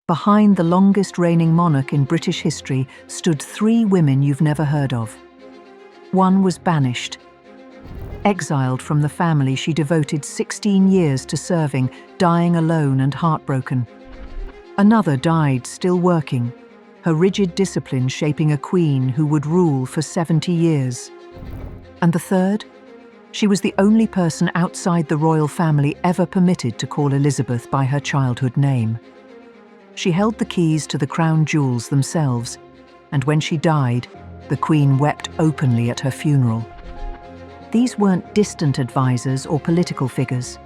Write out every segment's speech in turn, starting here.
Behind the longest reigning monarch in British history stood three women you've never heard of. One was banished. Exiled from the family she devoted 16 years to serving, dying alone and heartbroken. Another died still working, her rigid discipline shaping a queen who would rule for 70 years. And the third? She was the only person outside the royal family ever permitted to call Elizabeth by her childhood name. She held the keys to the crown jewels themselves, and when she died, the Queen wept openly at her funeral. These weren't distant advisors or political figures.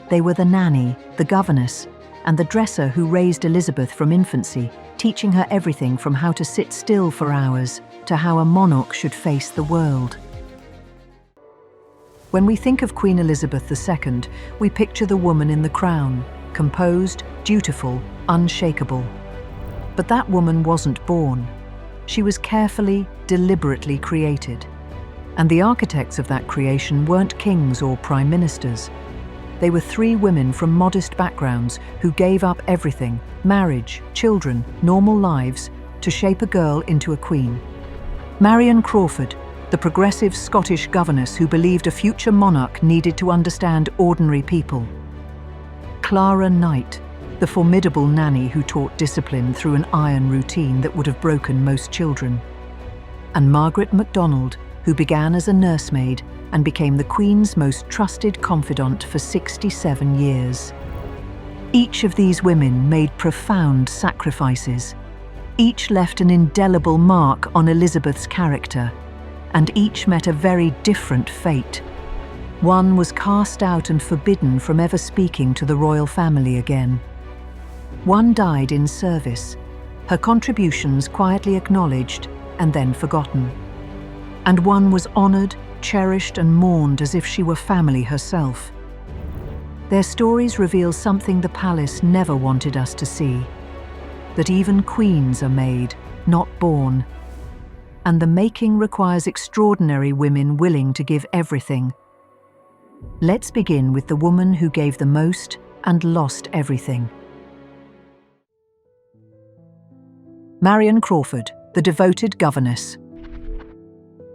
They were the nanny, the governess, and the dresser who raised Elizabeth from infancy, teaching her everything from how to sit still for hours to how a monarch should face the world. When we think of Queen Elizabeth II, we picture the woman in the crown, composed, dutiful, unshakable. But that woman wasn't born. She was carefully, deliberately created. And the architects of that creation weren't kings or prime ministers. They were three women from modest backgrounds who gave up everything, marriage, children, normal lives, to shape a girl into a queen. Marian Crawford, the progressive Scottish governess who believed a future monarch needed to understand ordinary people. Clara Knight, the formidable nanny who taught discipline through an iron routine that would have broken most children. And Margaret MacDonald, who began as a nursemaid and became the Queen's most trusted confidant for 67 years. Each of these women made profound sacrifices. Each left an indelible mark on Elizabeth's character, and each met a very different fate. One was cast out and forbidden from ever speaking to the royal family again. One died in service, her contributions quietly acknowledged and then forgotten. And one was honoured, cherished and mourned as if she were family herself. Their stories reveal something the palace never wanted us to see, that even queens are made, not born. And the making requires extraordinary women willing to give everything. Let's begin with the woman who gave the most and lost everything. Marian Crawford, the devoted governess.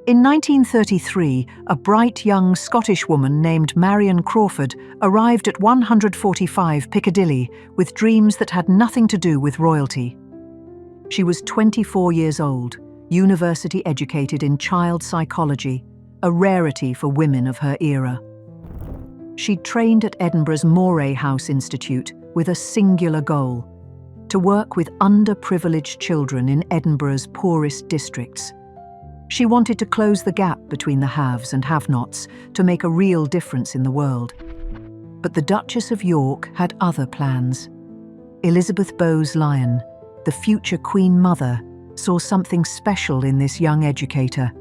In 1933, a bright young Scottish woman named Marion Crawford arrived at 145 Piccadilly with dreams that had nothing to do with royalty. She was 24 years old, university educated in child psychology, a rarity for women of her era. She'd trained at Edinburgh's Moray House Institute with a singular goal: to work with underprivileged children in Edinburgh's poorest districts. She wanted to close the gap between the haves and have-nots to make a real difference in the world. But the Duchess of York had other plans. Elizabeth Bowes-Lyon, the future Queen Mother, saw something special in this young educator.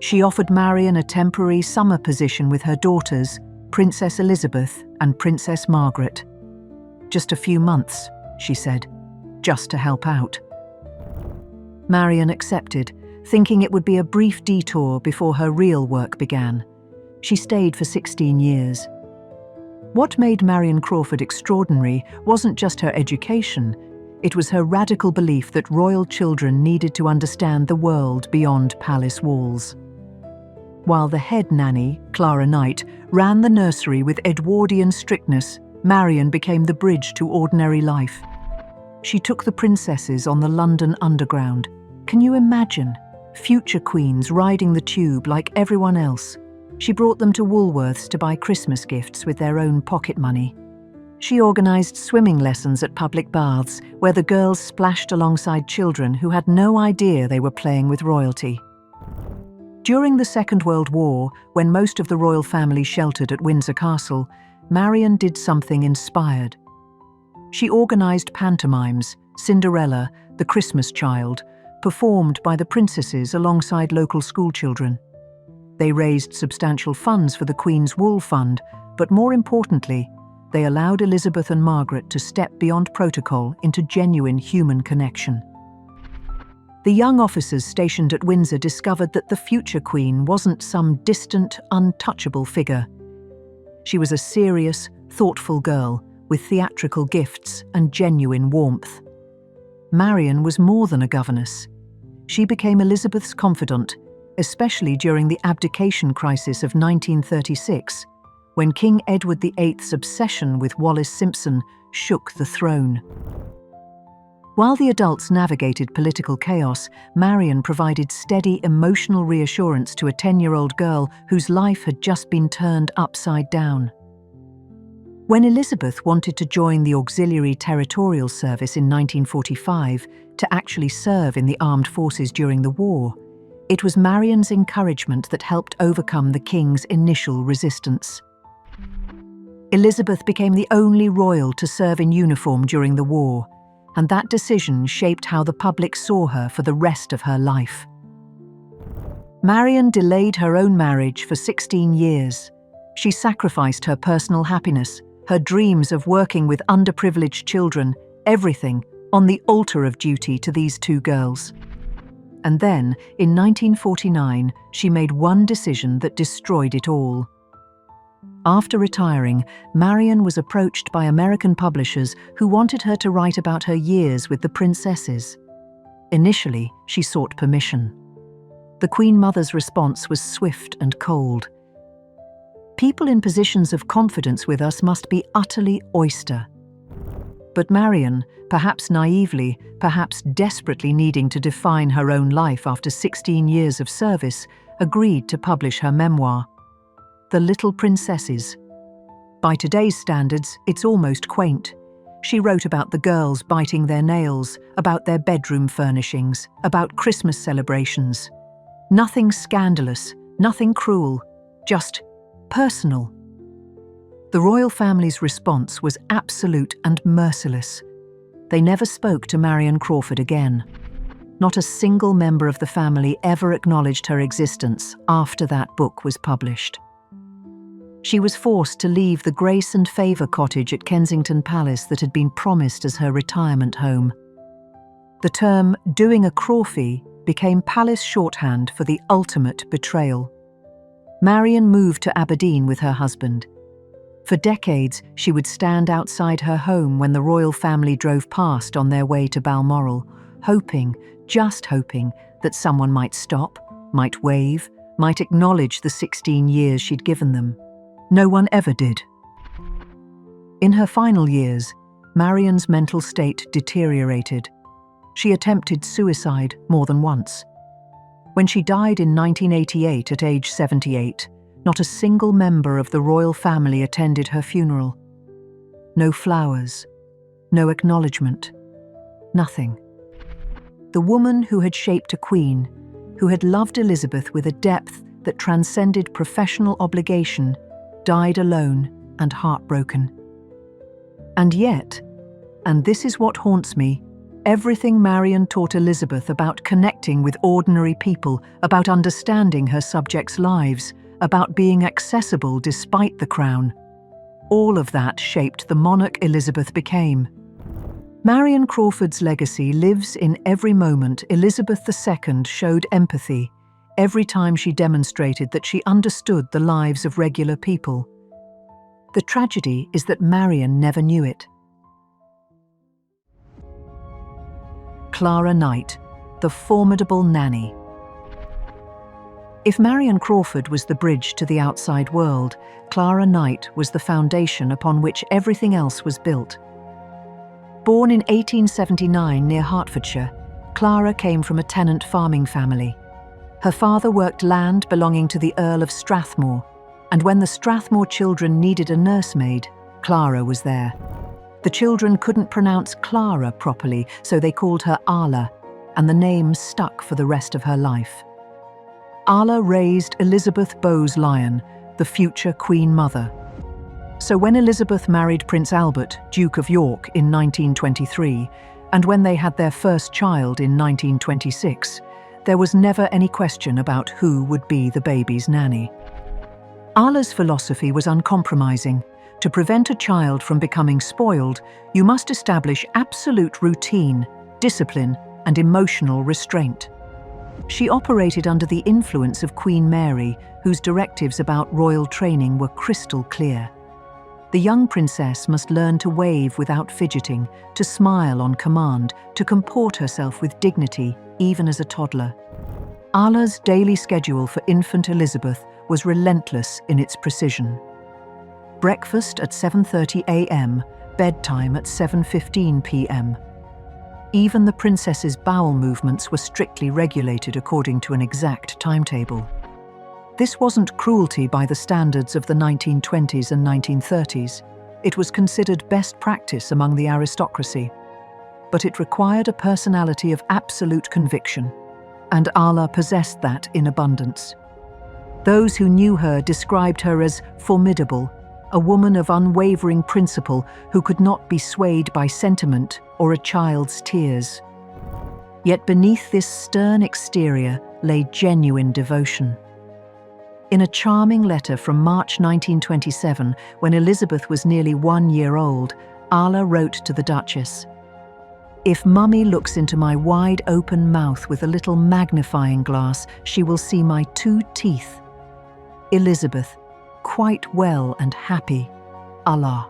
She offered Marian a temporary summer position with her daughters, Princess Elizabeth and Princess Margaret. "Just a few months," she said, "just to help out." Marian accepted, thinking it would be a brief detour before her real work began. She stayed for 16 years. What made Marian Crawford extraordinary wasn't just her education, it was her radical belief that royal children needed to understand the world beyond palace walls. While the head nanny, Clara Knight, ran the nursery with Edwardian strictness, Marian became the bridge to ordinary life. She took the princesses on the London Underground. Can you imagine? Future queens riding the tube like everyone else. She brought them to Woolworths to buy Christmas gifts with their own pocket money. She organised swimming lessons at public baths where the girls splashed alongside children who had no idea they were playing with royalty. During the Second World War, when most of the royal family sheltered at Windsor Castle, Marian did something inspired. She organised pantomimes, Cinderella, the Christmas Child, performed by the princesses alongside local schoolchildren. They raised substantial funds for the Queen's Wool Fund, but more importantly, they allowed Elizabeth and Margaret to step beyond protocol into genuine human connection. The young officers stationed at Windsor discovered that the future Queen wasn't some distant, untouchable figure. She was a serious, thoughtful girl with theatrical gifts and genuine warmth. Marian was more than a governess. She became Elizabeth's confidant, especially during the abdication crisis of 1936, when King Edward VIII's obsession with Wallis Simpson shook the throne. While the adults navigated political chaos, Marian provided steady emotional reassurance to a 10-year-old girl whose life had just been turned upside down. When Elizabeth wanted to join the Auxiliary Territorial Service in 1945 to actually serve in the armed forces during the war, it was Marian's encouragement that helped overcome the king's initial resistance. Elizabeth became the only royal to serve in uniform during the war, and that decision shaped how the public saw her for the rest of her life. Marian delayed her own marriage for 16 years. She sacrificed her personal happiness, her dreams of working with underprivileged children, everything, on the altar of duty to these two girls. And then, in 1949, she made one decision that destroyed it all. After retiring, Marian was approached by American publishers who wanted her to write about her years with the princesses. Initially, she sought permission. The Queen Mother's response was swift and cold. "People in positions of confidence with us must be utterly oyster." But Marian, perhaps naively, perhaps desperately needing to define her own life after 16 years of service, agreed to publish her memoir, The Little Princesses. By today's standards, it's almost quaint. She wrote about the girls biting their nails, about their bedroom furnishings, about Christmas celebrations. Nothing scandalous, nothing cruel, just personal. The royal family's response was absolute and merciless. They never spoke to Marian Crawford again. Not a single member of the family ever acknowledged her existence after that book was published. She was forced to leave the Grace and Favour cottage at Kensington Palace that had been promised as her retirement home. The term "doing a Crawfie" became palace shorthand for the ultimate betrayal. Marian moved to Aberdeen with her husband. For decades, she would stand outside her home when the royal family drove past on their way to Balmoral, hoping, just hoping, that someone might stop, might wave, might acknowledge the 16 years she'd given them. No one ever did. In her final years, Marian's mental state deteriorated. She attempted suicide more than once. When she died in 1988 at age 78, not a single member of the royal family attended her funeral. No flowers, no acknowledgement, nothing. The woman who had shaped a queen, who had loved Elizabeth with a depth that transcended professional obligation, died alone and heartbroken. And yet, and this is what haunts me, everything Marian taught Elizabeth about connecting with ordinary people, about understanding her subjects' lives, about being accessible despite the crown, all of that shaped the monarch Elizabeth became. Marian Crawford's legacy lives in every moment Elizabeth II showed empathy, every time she demonstrated that she understood the lives of regular people. The tragedy is that Marian never knew it. Clara Knight, the formidable nanny. If Marian Crawford was the bridge to the outside world, Clara Knight was the foundation upon which everything else was built. Born in 1879 near Hertfordshire, Clara came from a tenant farming family. Her father worked land belonging to the Earl of Strathmore, and when the Strathmore children needed a nursemaid, Clara was there. The children couldn't pronounce Clara properly, so they called her Alah, and the name stuck for the rest of her life. Alah raised Elizabeth Bowes-Lyon, the future Queen Mother. So when Elizabeth married Prince Albert, Duke of York, in 1923, and when they had their first child in 1926, there was never any question about who would be the baby's nanny. Alah's philosophy was uncompromising. To prevent a child from becoming spoiled, you must establish absolute routine, discipline, and emotional restraint. She operated under the influence of Queen Mary, whose directives about royal training were crystal clear. The young princess must learn to wave without fidgeting, to smile on command, to comport herself with dignity, even as a toddler. Alah's daily schedule for infant Elizabeth was relentless in its precision. Breakfast at 7:30 a.m., bedtime at 7:15 p.m. Even the princess's bowel movements were strictly regulated according to an exact timetable. This wasn't cruelty by the standards of the 1920s and 1930s. It was considered best practice among the aristocracy. But it required a personality of absolute conviction, and Alah possessed that in abundance. Those who knew her described her as formidable, a woman of unwavering principle who could not be swayed by sentiment or a child's tears. Yet beneath this stern exterior lay genuine devotion. In a charming letter from March 1927, when Elizabeth was nearly 1 year old, Alah wrote to the Duchess, "If Mummy looks into my wide open mouth with a little magnifying glass, she will see my 2 teeth. Elizabeth, quite well and happy, Alah."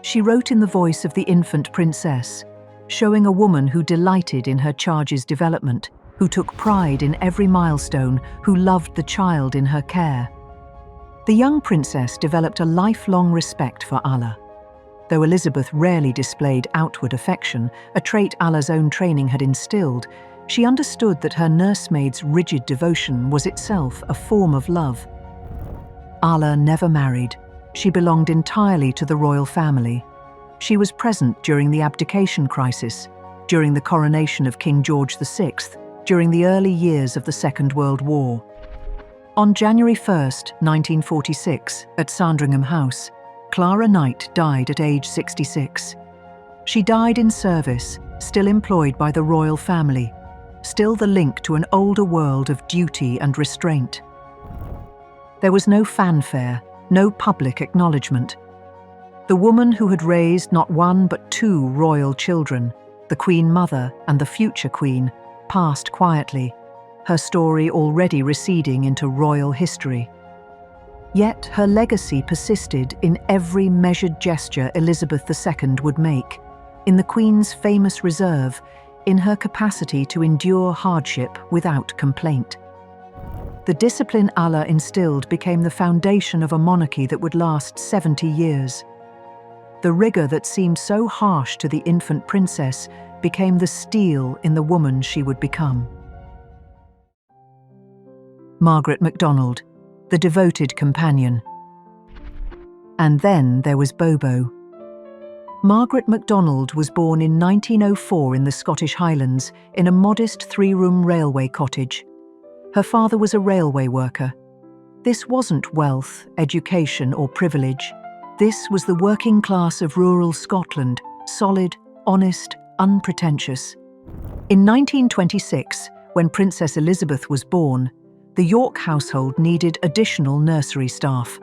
She wrote in the voice of the infant princess, showing a woman who delighted in her charge's development, who took pride in every milestone, who loved the child in her care. The young princess developed a lifelong respect for Alah. Though Elizabeth rarely displayed outward affection, a trait Allah's own training had instilled, she understood that her nursemaid's rigid devotion was itself a form of love. Alah never married. She belonged entirely to the royal family. She was present during the abdication crisis, during the coronation of King George VI, during the early years of the Second World War. On January 1, 1946, at Sandringham House, Clara Knight died at age 66. She died in service, still employed by the royal family, still the link to an older world of duty and restraint. There was no fanfare, no public acknowledgement. The woman who had raised not 1 but 2 royal children, the Queen Mother and the future Queen, passed quietly, her story already receding into royal history. Yet her legacy persisted in every measured gesture Elizabeth II would make, in the Queen's famous reserve, in her capacity to endure hardship without complaint. The discipline Alah instilled became the foundation of a monarchy that would last 70 years. The rigor that seemed so harsh to the infant princess became the steel in the woman she would become. Margaret MacDonald, the devoted companion. And then there was Bobo. Margaret MacDonald was born in 1904 in the Scottish Highlands in a modest 3-room railway cottage. Her father was a railway worker. This wasn't wealth, education, or privilege. This was the working class of rural Scotland, solid, honest, unpretentious. In 1926, when Princess Elizabeth was born, the York household needed additional nursery staff.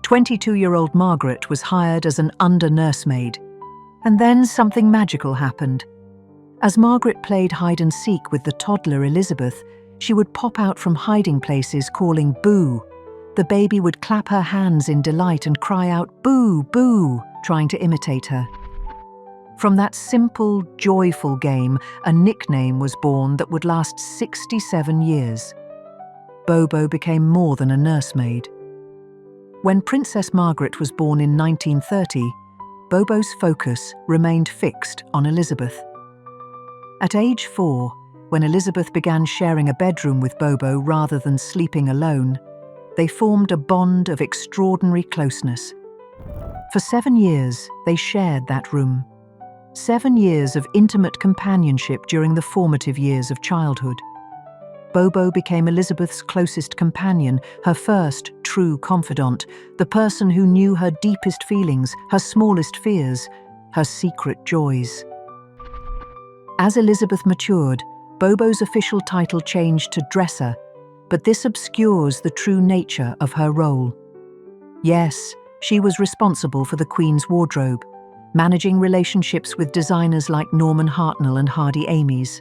22-year-old Margaret was hired as an under-nursemaid. And then something magical happened. As Margaret played hide-and-seek with the toddler Elizabeth, she would pop out from hiding places calling "boo." The baby would clap her hands in delight and cry out "boo, boo," trying to imitate her. From that simple, joyful game, a nickname was born that would last 67 years. Bobo became more than a nursemaid. When Princess Margaret was born in 1930, Bobo's focus remained fixed on Elizabeth. At age 4, when Elizabeth began sharing a bedroom with Bobo rather than sleeping alone, they formed a bond of extraordinary closeness. For 7 years, they shared that room. 7 years of intimate companionship during the formative years of childhood. Bobo became Elizabeth's closest companion, her first true confidant, the person who knew her deepest feelings, her smallest fears, her secret joys. As Elizabeth matured, Bobo's official title changed to dresser, but this obscures the true nature of her role. Yes, she was responsible for the Queen's wardrobe, managing relationships with designers like Norman Hartnell and Hardy Amies.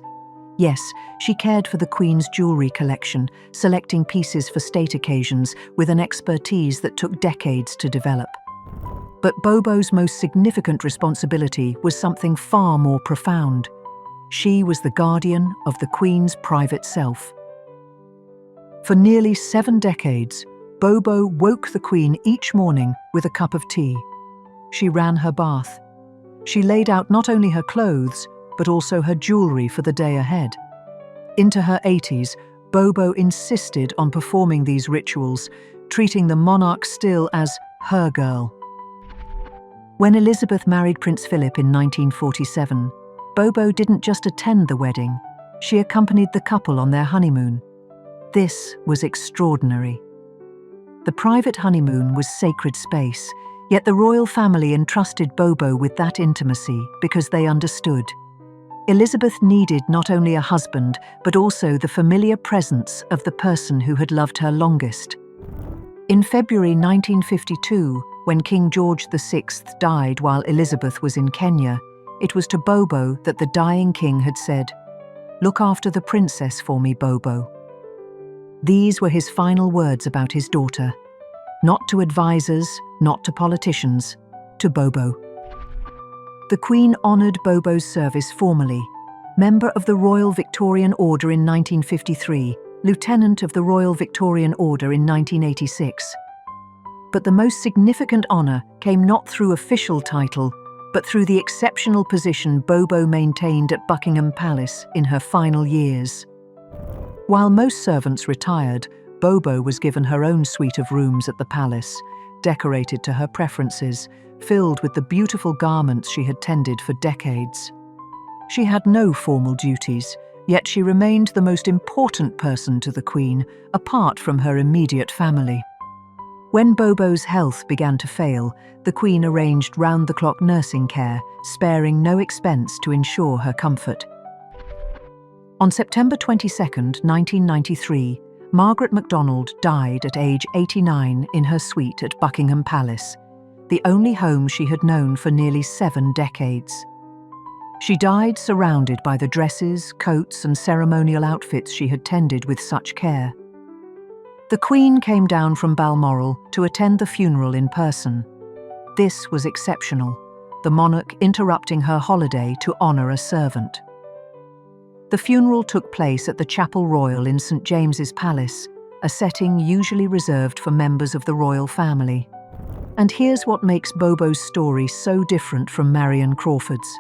Yes, she cared for the Queen's jewellery collection, selecting pieces for state occasions with an expertise that took decades to develop. But Bobo's most significant responsibility was something far more profound. She was the guardian of the Queen's private self. For nearly 7 decades, Bobo woke the Queen each morning with a cup of tea. She ran her bath. She laid out not only her clothes, but also her jewellery for the day ahead. Into her 80s, Bobo insisted on performing these rituals, treating the monarch still as her girl. When Elizabeth married Prince Philip in 1947, Bobo didn't just attend the wedding, she accompanied the couple on their honeymoon. This was extraordinary. The private honeymoon was sacred space, yet the royal family entrusted Bobo with that intimacy because they understood. Elizabeth needed not only a husband, but also the familiar presence of the person who had loved her longest. In February 1952, when King George VI died while Elizabeth was in Kenya, it was to Bobo that the dying king had said, "Look after the princess for me, Bobo." These were his final words about his daughter. Not to advisors, not to politicians, to Bobo. The Queen honoured Bobo's service formally. Member of the Royal Victorian Order in 1953, Lieutenant of the Royal Victorian Order in 1986. But the most significant honour came not through official title, but through the exceptional position Bobo maintained at Buckingham Palace in her final years. While most servants retired, Bobo was given her own suite of rooms at the palace, decorated to her preferences, filled with the beautiful garments she had tended for decades. She had no formal duties, yet she remained the most important person to the Queen, apart from her immediate family. When Bobo's health began to fail, the Queen arranged round-the-clock nursing care, sparing no expense to ensure her comfort. On September 22, 1993, Margaret MacDonald died at age 89 in her suite at Buckingham Palace, the only home she had known for nearly 7 decades. She died surrounded by the dresses, coats, and ceremonial outfits she had tended with such care. The Queen came down from Balmoral to attend the funeral in person. This was exceptional, the monarch interrupting her holiday to honour a servant. The funeral took place at the Chapel Royal in St James's Palace, a setting usually reserved for members of the royal family. And here's what makes Bobo's story so different from Marian Crawford's.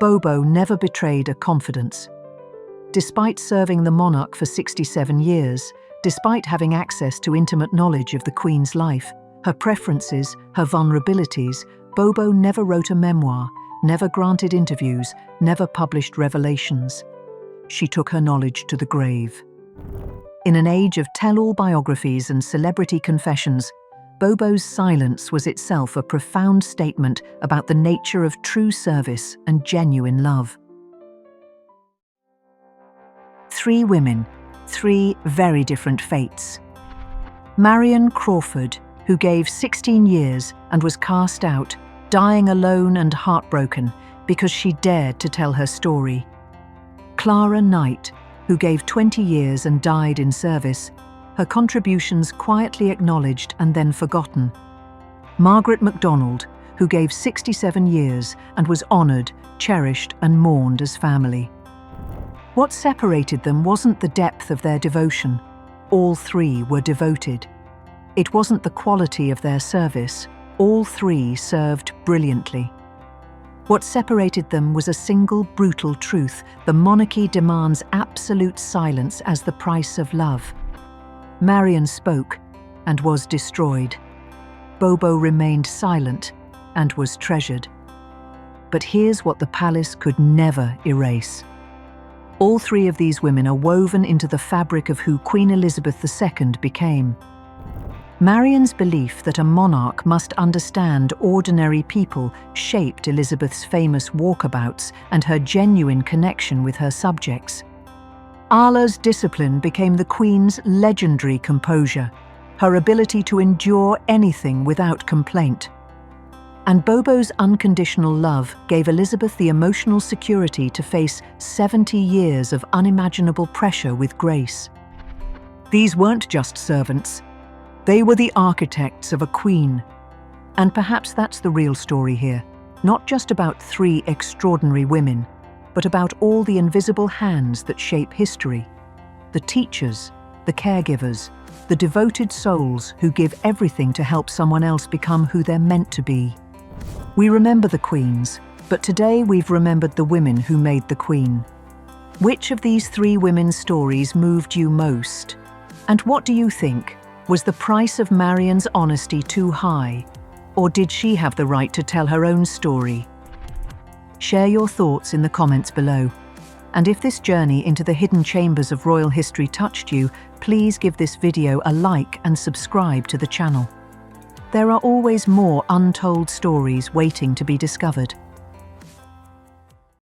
Bobo never betrayed a confidence. Despite serving the monarch for 67 years, despite having access to intimate knowledge of the Queen's life, her preferences, her vulnerabilities, Bobo never wrote a memoir, never granted interviews, never published revelations. She took her knowledge to the grave. In an age of tell-all biographies and celebrity confessions, Bobo's silence was itself a profound statement about the nature of true service and genuine love. 3 women, 3 very different fates. Marion Crawford, who gave 16 years and was cast out, dying alone and heartbroken because she dared to tell her story. Clara Knight, who gave 20 years and died in service, her contributions quietly acknowledged and then forgotten. Margaret MacDonald, who gave 67 years and was honoured, cherished and mourned as family. What separated them wasn't the depth of their devotion. All 3 were devoted. It wasn't the quality of their service. All 3 served brilliantly. What separated them was a single brutal truth: the monarchy demands absolute silence as the price of love. Marion spoke and was destroyed. Bobo remained silent and was treasured. But here's what the palace could never erase. All 3 of these women are woven into the fabric of who Queen Elizabeth II became. Marion's belief that a monarch must understand ordinary people shaped Elizabeth's famous walkabouts and her genuine connection with her subjects. Alah's discipline became the Queen's legendary composure, her ability to endure anything without complaint. And Bobo's unconditional love gave Elizabeth the emotional security to face 70 years of unimaginable pressure with grace. These weren't just servants. They were the architects of a queen. And perhaps that's the real story here. Not just about three extraordinary women, but about all the invisible hands that shape history. The teachers, the caregivers, the devoted souls who give everything to help someone else become who they're meant to be. We remember the queens, but today we've remembered the women who made the queen. Which of these three women's stories moved you most? And what do you think? Was the price of Marian's honesty too high? Or did she have the right to tell her own story? Share your thoughts in the comments below. And if this journey into the hidden chambers of royal history touched you, please give this video a like and subscribe to the channel. There are always more untold stories waiting to be discovered.